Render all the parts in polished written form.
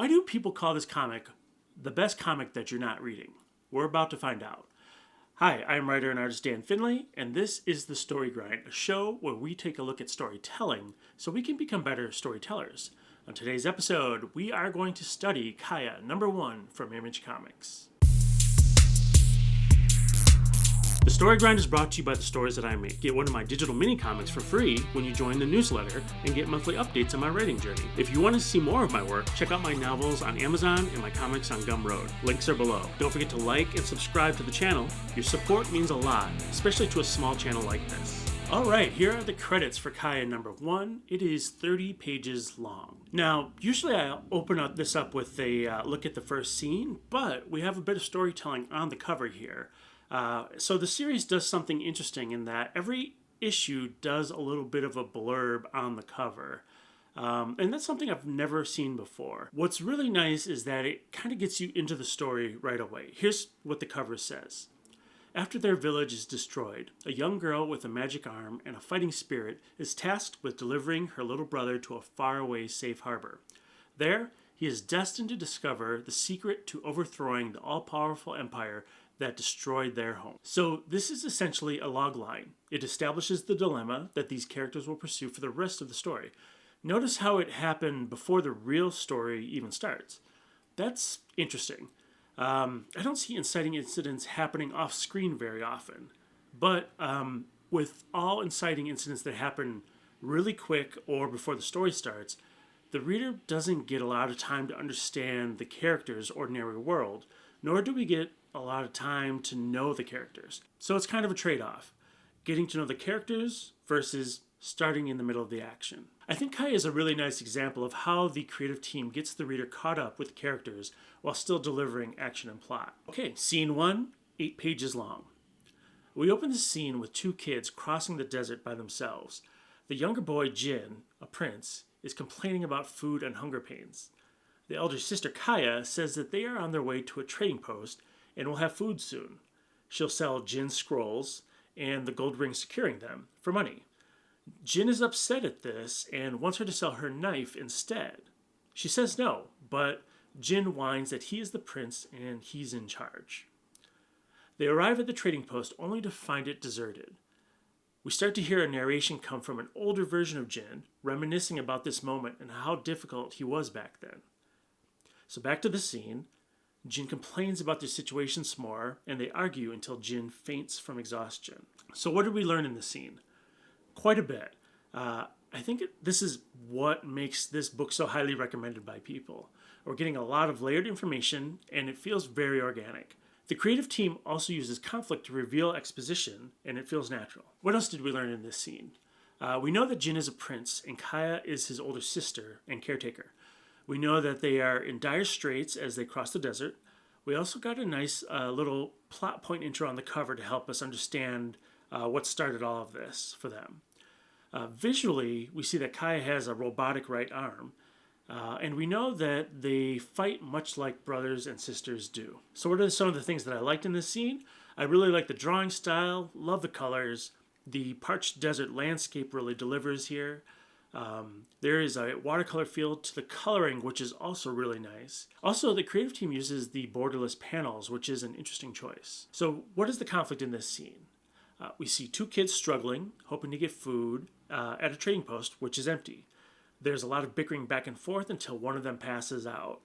Why do people call this comic the best comic that you're not reading? We're about to find out. Hi, I'm writer and artist Dan Finley, and this is The Story Grind, a show where we take a look at storytelling so we can become better storytellers. On today's episode, we are going to study Kaya #1 from Image Comics. The Story Grind is brought to you by the stories that I make. Get one of my digital mini comics for free when you join the newsletter and get monthly updates on my writing journey. If you want to see more of my work, check out my novels on Amazon and my comics on Gumroad. Links are below. Don't forget to like and subscribe to the channel. Your support means a lot, especially to a small channel like this. Alright, here are the credits for Kaya #1. It is 30 pages long. Now, usually I open this up with a look at the first scene, but we have a bit of storytelling on the cover here. So the series does something interesting in that every issue does a little bit of a blurb on the cover. And that's something I've never seen before. What's really nice is that it kind of gets you into the story right away. Here's what the cover says. After their village is destroyed, a young girl with a magic arm and a fighting spirit is tasked with delivering her little brother to a faraway safe harbor. There, he is destined to discover the secret to overthrowing the all-powerful empire that destroyed their home. So this is essentially a logline. It establishes the dilemma that these characters will pursue for the rest of the story. Notice how it happened before the real story even starts. That's interesting. I don't see inciting incidents happening off screen very often, but with all inciting incidents that happen really quick or before the story starts, the reader doesn't get a lot of time to understand the character's ordinary world, nor do we get a lot of time to know the characters. So it's kind of a trade-off, getting to know the characters versus starting in the middle of the action. I think Kaya is a really nice example of how the creative team gets the reader caught up with the characters while still delivering action and plot. Okay, scene 1, 8 pages long. We open the scene with two kids crossing the desert by themselves. The younger boy, Jin, a prince, is complaining about food and hunger pains. The elder sister, Kaya, says that they are on their way to a trading post and will have food soon. She'll sell Jin's scrolls and the gold ring securing them for money. Jin is upset at this and wants her to sell her knife instead. She says no, but Jin whines that he is the prince and he's in charge. They arrive at the trading post only to find it deserted. We start to hear a narration come from an older version of Jin, reminiscing about this moment and how difficult he was back then. So back to the scene. Jin complains about their situation some more, and they argue until Jin faints from exhaustion. So what did we learn in the scene? Quite a bit. I think this is what makes this book so highly recommended by people. We're getting a lot of layered information, and it feels very organic. The creative team also uses conflict to reveal exposition, and it feels natural. What else did we learn in this scene? We know that Jin is a prince, and Kaya is his older sister and caretaker. We know that they are in dire straits as they cross the desert. We also got a nice little plot point intro on the cover to help us understand what started all of this for them. Visually, we see that Kaya has a robotic right arm, and we know that they fight much like brothers and sisters do. So what are some of the things that I liked in this scene? I really like the drawing style, love the colors. The parched desert landscape really delivers here. There is a watercolor feel to the coloring, which is also really nice. Also, the creative team uses the borderless panels, which is an interesting choice. So what is the conflict in this scene? We see two kids struggling, hoping to get food at a trading post, which is empty. There's a lot of bickering back and forth until one of them passes out.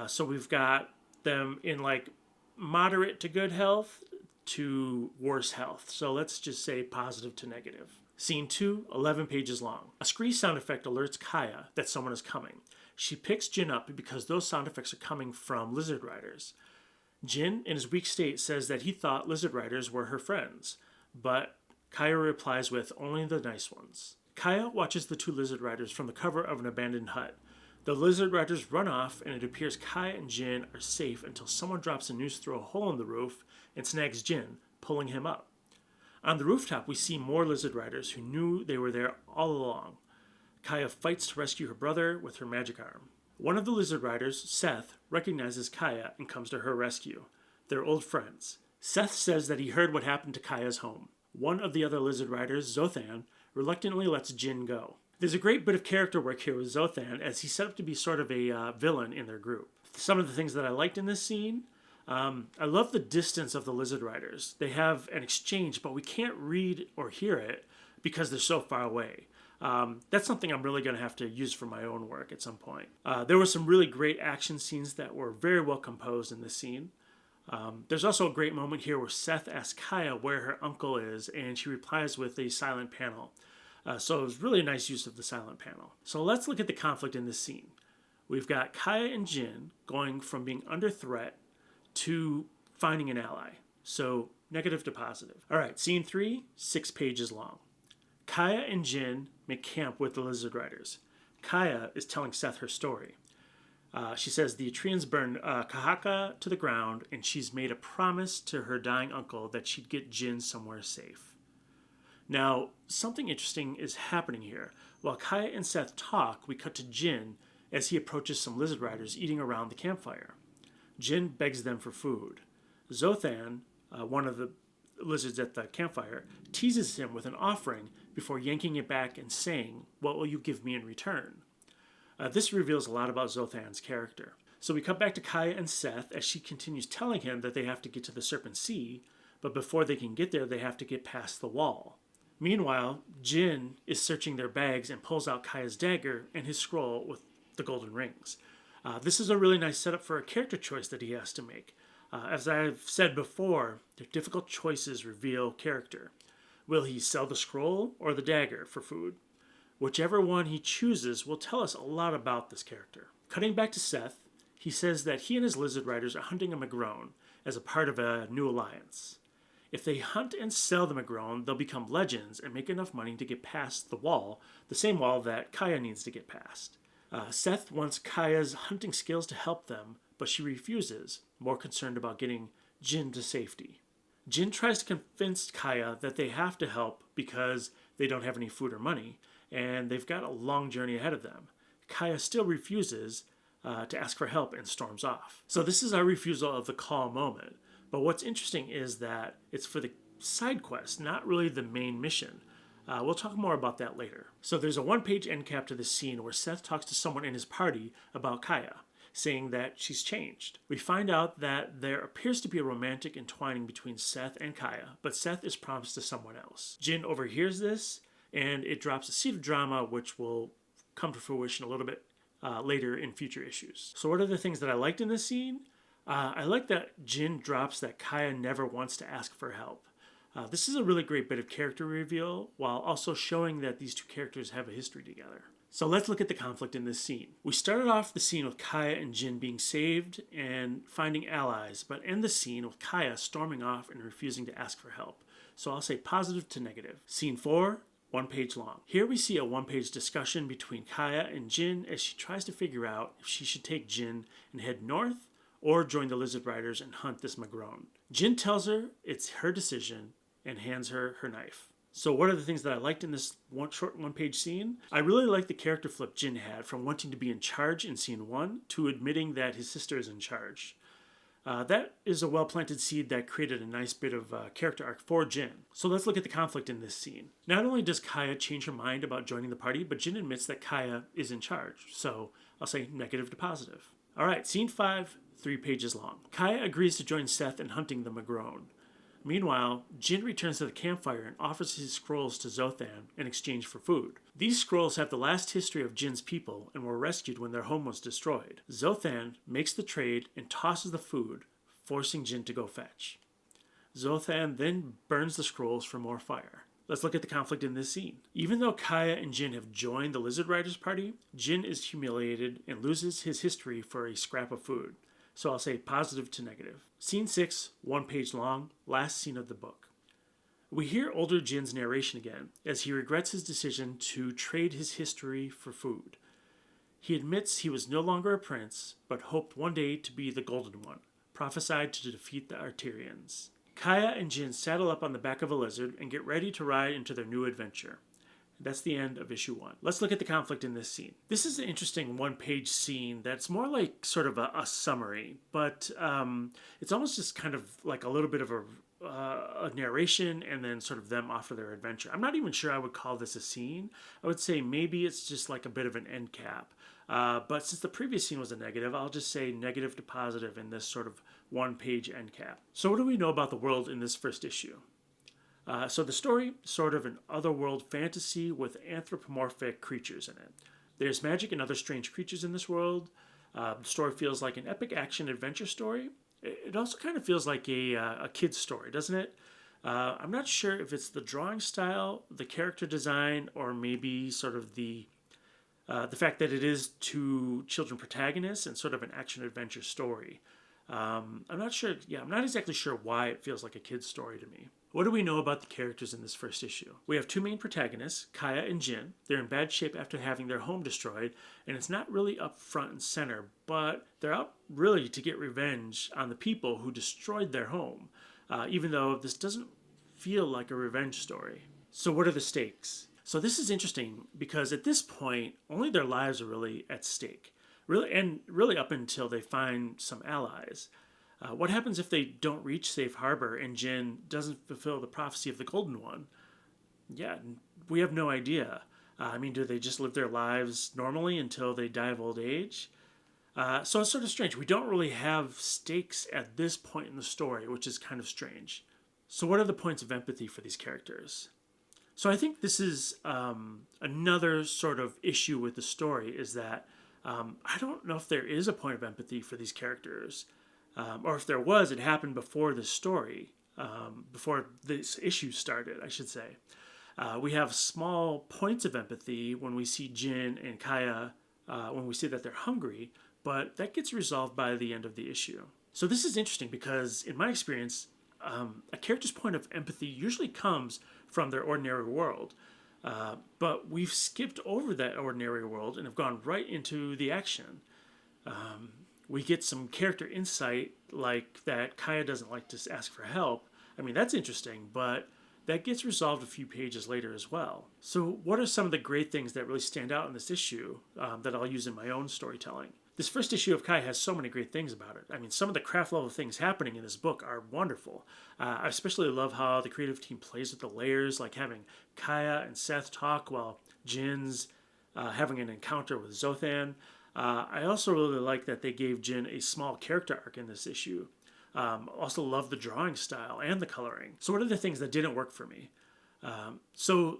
So we've got them in like moderate to good health to worse health. So let's just say positive to negative. Scene 2, 11 pages long. A scree sound effect alerts Kaya that someone is coming. She picks Jin up because those sound effects are coming from lizard riders. Jin, in his weak state, says that he thought lizard riders were her friends, but Kaya replies with, only the nice ones. Kaya watches the two lizard riders from the cover of an abandoned hut. The lizard riders run off, and it appears Kaya and Jin are safe until someone drops a noose through a hole in the roof and snags Jin, pulling him up. On the rooftop, we see more lizard riders who knew they were there all along. Kaya fights to rescue her brother with her magic arm. One of the lizard riders, Seth, recognizes Kaya and comes to her rescue. They're old friends. Seth says that he heard what happened to Kaya's home. One of the other lizard riders, Zothan, reluctantly lets Jin go. There's a great bit of character work here with Zothan as he's set up to be sort of a villain in their group. Some of the things that I liked in this scene, I love the distance of the Lizard Riders. They have an exchange, but we can't read or hear it because they're so far away. That's something I'm really going to have to use for my own work at some point. There were some really great action scenes that were very well composed in this scene. There's also a great moment here where Seth asks Kaya where her uncle is, and she replies with a silent panel. So it was really a nice use of the silent panel. So let's look at the conflict in this scene. We've got Kaya and Jin going from being under threat to finding an ally. So negative to positive. All right, scene 3, 6 pages long. Kaya and Jin make camp with the Lizard Riders. Kaya is telling Seth her story. She says the Atreans burned Kahaka to the ground, and she's made a promise to her dying uncle that she'd get Jin somewhere safe. Now, something interesting is happening here. While Kaya and Seth talk, we cut to Jin as he approaches some Lizard Riders eating around the campfire. Jin begs them for food. Zothan, one of the lizards at the campfire, teases him with an offering before yanking it back and saying, "What will you give me in return?" This reveals a lot about Zothan's character. So we cut back to Kaya and Seth as she continues telling him that they have to get to the Serpent Sea, but before they can get there, they have to get past the wall. Meanwhile, Jin is searching their bags and pulls out Kaya's dagger and his scroll with the golden rings. This is a really nice setup for a character choice that he has to make. As I've said before, their difficult choices reveal character. Will he sell the scroll or the dagger for food? Whichever one he chooses will tell us a lot about this character. Cutting back to Seth, he says that he and his Lizard Riders are hunting a Magrone as a part of a new alliance. If they hunt and sell the Magrone, they'll become legends and make enough money to get past the wall, the same wall that Kaya needs to get past. Seth wants Kaya's hunting skills to help them, but she refuses, more concerned about getting Jin to safety. Jin tries to convince Kaya that they have to help because they don't have any food or money, and they've got a long journey ahead of them. Kaya still refuses to ask for help and storms off. So this is our refusal of the call moment. But what's interesting is that it's for the side quest, not really the main mission. We'll talk more about that later. So there's a one-page end cap to this scene where Seth talks to someone in his party about Kaya, saying that she's changed. We find out that there appears to be a romantic entwining between Seth and Kaya, but Seth is promised to someone else. Jin overhears this, and it drops a seed of drama which will come to fruition a little bit later in future issues. So what are the things that I liked in this scene? I like that Jin drops that Kaya never wants to ask for help. This is a really great bit of character reveal, while also showing that these two characters have a history together. So let's look at the conflict in this scene. We started off the scene with Kaya and Jin being saved and finding allies, but end the scene with Kaya storming off and refusing to ask for help. So I'll say positive to negative. Scene 4, 1 page long. Here we see a 1-page discussion between Kaya and Jin as she tries to figure out if she should take Jin and head north or join the Lizard Riders and hunt this Magrone. Jin tells her it's her decision and hands her her knife. So what are the things that I liked in this short 1-page scene? I really like the character flip Jin had from wanting to be in charge in scene 1 to admitting that his sister is in charge. That is a well-planted seed that created a nice bit of character arc for Jin. So let's look at the conflict in this scene. Not only does Kaya change her mind about joining the party, but Jin admits that Kaya is in charge. So I'll say negative to positive. All right, scene 5, 3 pages long. Kaya agrees to join Seth in hunting the Magrone. Meanwhile, Jin returns to the campfire and offers his scrolls to Zothan in exchange for food. These scrolls have the last history of Jin's people and were rescued when their home was destroyed. Zothan makes the trade and tosses the food, forcing Jin to go fetch. Zothan then burns the scrolls for more fire. Let's look at the conflict in this scene. Even though Kaya and Jin have joined the Lizard Riders party, Jin is humiliated and loses his history for a scrap of food. So I'll say positive to negative. Scene 6, 1 page long, last scene of the book. We hear older Jin's narration again, as he regrets his decision to trade his history for food. He admits he was no longer a prince, but hoped one day to be the Golden One, prophesied to defeat the Arterians. Kaya and Jin saddle up on the back of a lizard and get ready to ride into their new adventure. That's the end of issue 1. Let's look at the conflict in this scene. This is an interesting 1-page scene that's more like sort of a summary, but it's almost just kind of like a little bit of a a narration and then sort of them off of their adventure. I'm not even sure I would call this a scene. I would say maybe it's just like a bit of an end cap. But since the previous scene was a negative, I'll just say negative to positive in this sort of one-page end cap. So what do we know about the world in this first issue? So the story, sort of an otherworld fantasy with anthropomorphic creatures in it. There's magic and other strange creatures in this world. The story feels like an epic action adventure story. It also kind of feels like a kid's story, doesn't it? I'm not sure if it's the drawing style, the character design, or maybe sort of the fact that it is two children protagonists and sort of an action adventure story. I'm not sure. Yeah, I'm not exactly sure why it feels like a kid's story to me. What do we know about the characters in this first issue? We have two main protagonists, Kaya and Jin. They're in bad shape after having their home destroyed, and it's not really up front and center, but they're out really to get revenge on the people who destroyed their home, even though this doesn't feel like a revenge story. So what are the stakes? So this is interesting because at this point, only their lives are really at stake. Really up until they find some allies. What happens if they don't reach Safe Harbor and Jin doesn't fulfill the prophecy of the Golden One? Yeah, we have no idea. Do they just live their lives normally until they die of old age? So it's sort of strange. We don't really have stakes at this point in the story, which is kind of strange. So what are the points of empathy for these characters? So I think this is another sort of issue with the story is that I don't know if there is a point of empathy for these characters. Or if there was, it happened before the story, before this issue started, I should say. We have small points of empathy when we see Jin and Kaya, when we see that they're hungry, but that gets resolved by the end of the issue. So this is interesting because, in my experience, a character's point of empathy usually comes from their ordinary world. But we've skipped over that ordinary world and have gone right into the action. We get some character insight, like that Kaya doesn't like to ask for help. That's interesting, but that gets resolved a few pages later as well. So what are some of the great things that really stand out in this issue that I'll use in my own storytelling? This first issue of Kaya has so many great things about it. Some of the craft level things happening in this book are wonderful. I especially love how the creative team plays with the layers, like having Kaya and Seth talk while Jin's having an encounter with Zothan. I also really like that they gave Jin a small character arc in this issue. Also love the drawing style and the coloring. So what are the things that didn't work for me? So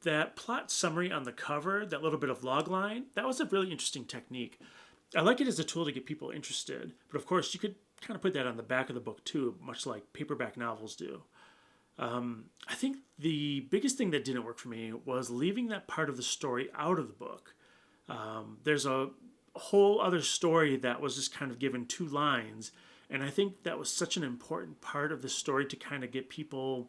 that plot summary on the cover, that little bit of logline, that was a really interesting technique. I like it as a tool to get people interested, but of course you could kind of put that on the back of the book too, much like paperback novels do. I think the biggest thing that didn't work for me was leaving that part of the story out of the book. There's a whole other story that was just kind of given 2 lines, and I think that was such an important part of the story to kind of get people,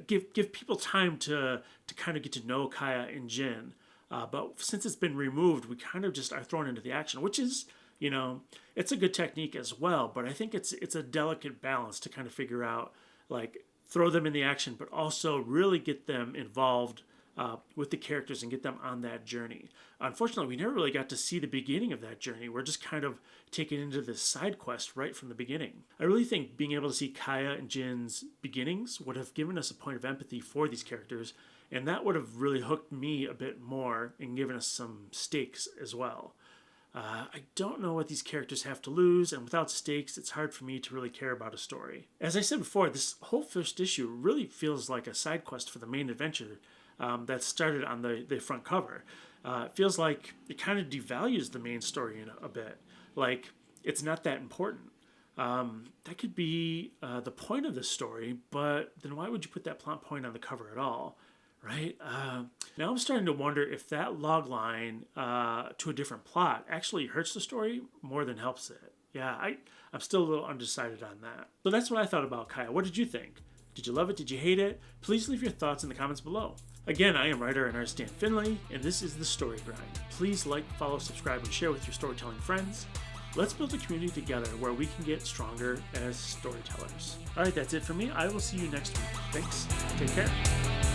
give people time to kind of get to know Kaya and Jin. But since it's been removed, we kind of just are thrown into the action, which is, it's a good technique as well. But I think it's a delicate balance to kind of figure out, like, throw them in the action, but also really get them involved with the characters and get them on that journey. Unfortunately, we never really got to see the beginning of that journey. We're just kind of taken into this side quest right from the beginning. I really think being able to see Kaya and Jin's beginnings would have given us a point of empathy for these characters, and that would have really hooked me a bit more and given us some stakes as well. I don't know what these characters have to lose, and without stakes, it's hard for me to really care about a story. As I said before, this whole first issue really feels like a side quest for the main adventure that started on the front cover. It feels like it kind of devalues the main story a bit. Like, it's not that important. That could be the point of the story, but then why would you put that plot point on the cover at all? Right? Now I'm starting to wonder if that log line to a different plot actually hurts the story more than helps it. Yeah, I'm still a little undecided on that. So that's what I thought about Kaya. What did you think? Did you love it? Did you hate it? Please leave your thoughts in the comments below. Again, I am writer and artist Dan Finley, and this is The Story Grind. Please like, follow, subscribe, and share with your storytelling friends. Let's build a community together where we can get stronger as storytellers. All right, that's it for me. I will see you next week. Thanks. Take care.